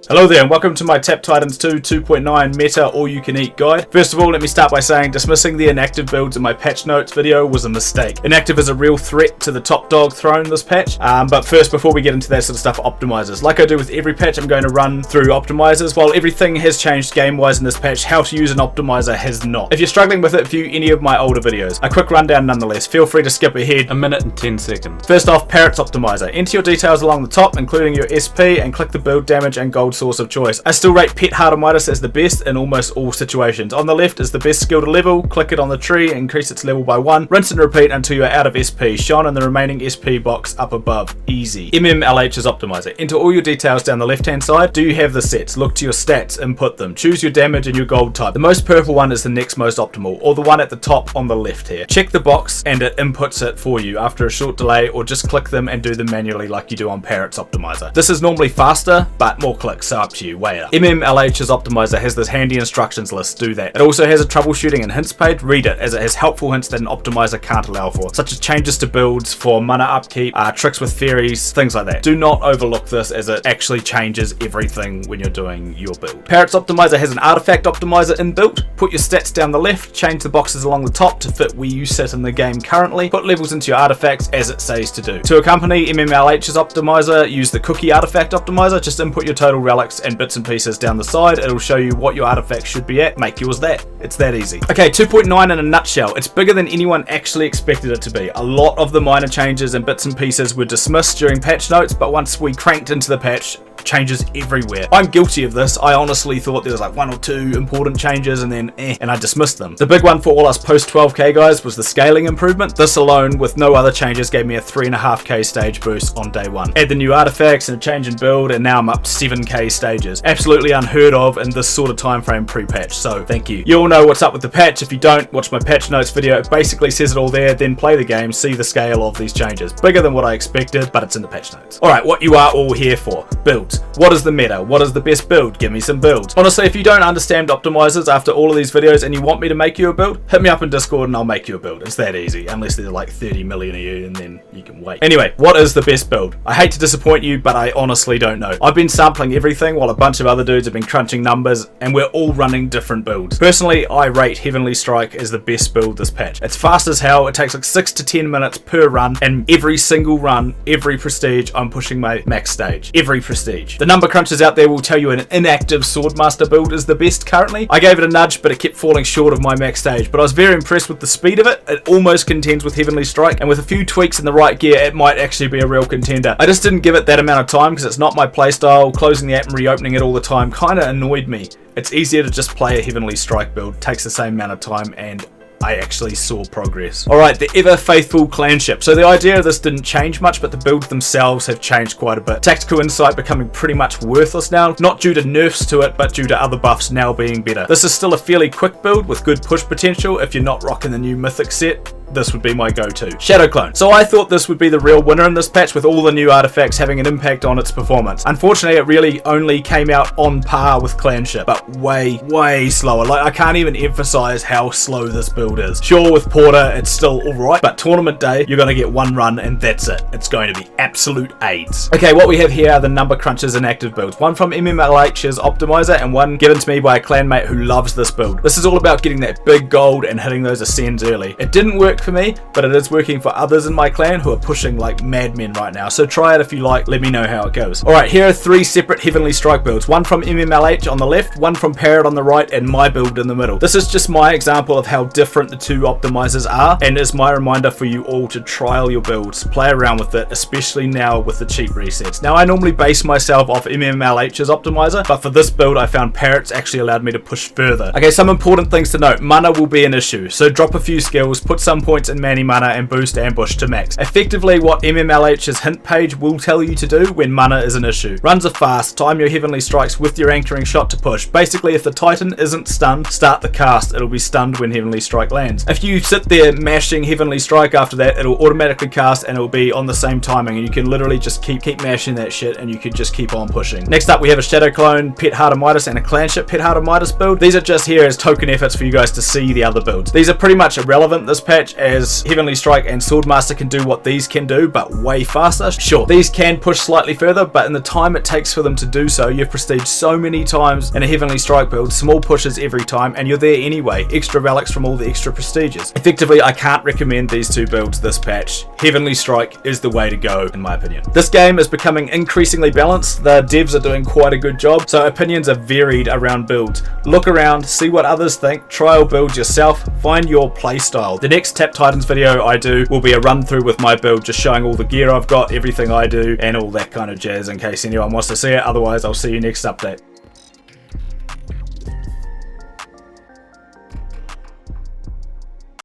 Hello there and welcome to my Tap Titans 2 2.9 meta all-you-can-eat guide. First of all, let me start by saying dismissing the inactive builds in my patch notes video was a mistake. Inactive is a real threat to the top dog throne this patch, but first, before we get into that sort of stuff, optimizers. Like I do with every patch, I'm going to run through optimizers. While everything has changed game-wise in this patch, how to use an optimizer has not. If you're struggling with it, view any of my older videos. A quick rundown nonetheless. Feel free to skip ahead 1 minute and 10 seconds. First off, Parrot's optimizer. Enter your details along the top, including your SP, and click the build damage and gold source of choice. I still rate Pet Heartomitis as the best in almost all situations. On the left is the best skill to level. Click it on the tree, increase its level by 1. Rinse and repeat until you're out of SP. Shown in the remaining SP box up above. Easy. MMLH's optimizer. Enter all your details down the left hand side. Do you have the sets? Look to your stats, input them. Choose your damage and your gold type. The most purple one is the next most optimal, or the one at the top on the left here. Check the box and it inputs it for you after a short delay, or just click them and do them manually like you do on Parrot's optimizer. This is normally faster, but more clicks, so up to you. Weigh it up. MMLH's optimizer has this handy instructions list. Do that. It also has a troubleshooting and hints page. Read it, as it has helpful hints that an optimizer can't allow for, such as changes to builds for mana upkeep, tricks with fairies, things like that. Do not overlook this, as it actually changes everything when you're doing your build. Parrot's optimizer has an artifact optimizer inbuilt. Put your stats down the left, change the boxes along the top to fit where you sit in the game currently. Put levels into your artifacts as it says to do. To accompany MMLH's optimizer, use the cookie artifact optimizer. Just input your total relics and bits and pieces down the side. It'll show you what your artifact should be at. Make yours that. It's that easy. Okay, 2.9 in a nutshell. It's bigger than anyone actually expected it to be. A lot of the minor changes and bits and pieces were dismissed during patch notes, but once we cranked into the patch, changes everywhere. I'm guilty of this. I honestly thought there was like 1 or 2 important changes and then and I dismissed them. The big one for all us post 12k guys was the scaling improvement. This alone, with no other changes, gave me a 3.5k stage boost on day 1. Add the new artifacts and a change in build, and now I'm up to 7k stages. Absolutely unheard of in this sort of time frame pre-patch, so thank you. You all know what's up with the patch. If you don't, watch my patch notes video. It basically says it all there, then play the game, see the scale of these changes. Bigger than what I expected, but it's in the patch notes. Alright, what you are all here for. Builds. What is the meta? What is the best build? Give me some builds. Honestly, if you don't understand optimizers after all of these videos and you want me to make you a build, hit me up in Discord and I'll make you a build. It's that easy, unless there's like 30 million of you and then you can wait. Anyway, what is the best build? I hate to disappoint you, but I honestly don't know. I've been sampling everything while a bunch of other dudes have been crunching numbers, and we're all running different builds. Personally, I rate Heavenly Strike as the best build this patch. It's fast as hell. It takes like 6 to 10 minutes per run, and every single run, every prestige, I'm pushing my max stage. Every prestige. The number crunchers out there will tell you an inactive Swordmaster build is the best currently. I gave it a nudge, but it kept falling short of my max stage, but I was very impressed with the speed of it. It almost contends with Heavenly Strike, and with a few tweaks in the right gear, it might actually be a real contender. I just didn't give it that amount of time because it's not my playstyle. Closing the app and reopening it all the time kind of annoyed me. It's easier to just play a Heavenly Strike build. It takes the same amount of time, and I actually saw progress. Alright, the ever faithful clanship. So the idea of this didn't change much, but the builds themselves have changed quite a bit. Tactical insight becoming pretty much worthless now, not due to nerfs to it, but due to other buffs now being better. This is still a fairly quick build with good push potential. If you're not rocking the new mythic set, this would be my go-to. Shadow Clone. So I thought this would be the real winner in this patch, with all the new artifacts having an impact on its performance. Unfortunately, it really only came out on par with Clanship, but way slower. Like, I can't even emphasize how slow this build is. Sure, with Porter, it's still alright, but tournament day, you're gonna get 1 run and that's it. It's going to be absolute AIDS. Okay, what we have here are the number crunchers and active builds. One from MMLH's optimizer and one given to me by a clanmate who loves this build. This is all about getting that big gold and hitting those ascends early. It didn't work for me, but it is working for others in my clan who are pushing like madmen right now, so try it if you like. Let me know how it goes. Alright, here are 3 separate Heavenly Strike builds. One from MMLH on the left, one from Parrot on the right, and my build in the middle. This is just my example of how different the 2 optimizers are, and is my reminder for you all to trial your builds, play around with it, especially now with the cheap resets. Now, I normally base myself off MMLH's optimizer, but for this build I found Parrot's actually allowed me to push further. Okay, some important things to note. Mana will be an issue, so drop a few skills, put some points in Manny mana, and boost ambush to max. Effectively what MMLH's hint page will tell you to do when mana is an issue. Runs are fast, time your Heavenly Strikes with your anchoring shot to push. Basically, if the Titan isn't stunned, start the cast. It'll be stunned when Heavenly Strike lands. If you sit there mashing Heavenly Strike after that, it'll automatically cast and it'll be on the same timing, and you can literally just keep mashing that shit and you can just keep on pushing. Next up we have a Shadow Clone, Pet Heartomitis, and a Clanship Pet Heartomitis build. These are just here as token efforts for you guys to see the other builds. These are pretty much irrelevant this patch, as Heavenly Strike and Swordmaster can do what these can do, but way faster. Sure, these can push slightly further, but in the time it takes for them to do so, you've prestiged so many times in a Heavenly Strike build, small pushes every time, and you're there anyway. Extra relics from all the extra prestiges. Effectively, I can't recommend these two builds this patch. Heavenly Strike is the way to go, in my opinion. This game is becoming increasingly balanced. The devs are doing quite a good job, so opinions are varied around builds. Look around, see what others think, try or build yourself, find your playstyle. The next Tap Titans video I do will be a run through with my build, just showing all the gear I've got, everything I do, and all that kind of jazz in case anyone wants to see it. Otherwise, I'll see you next update.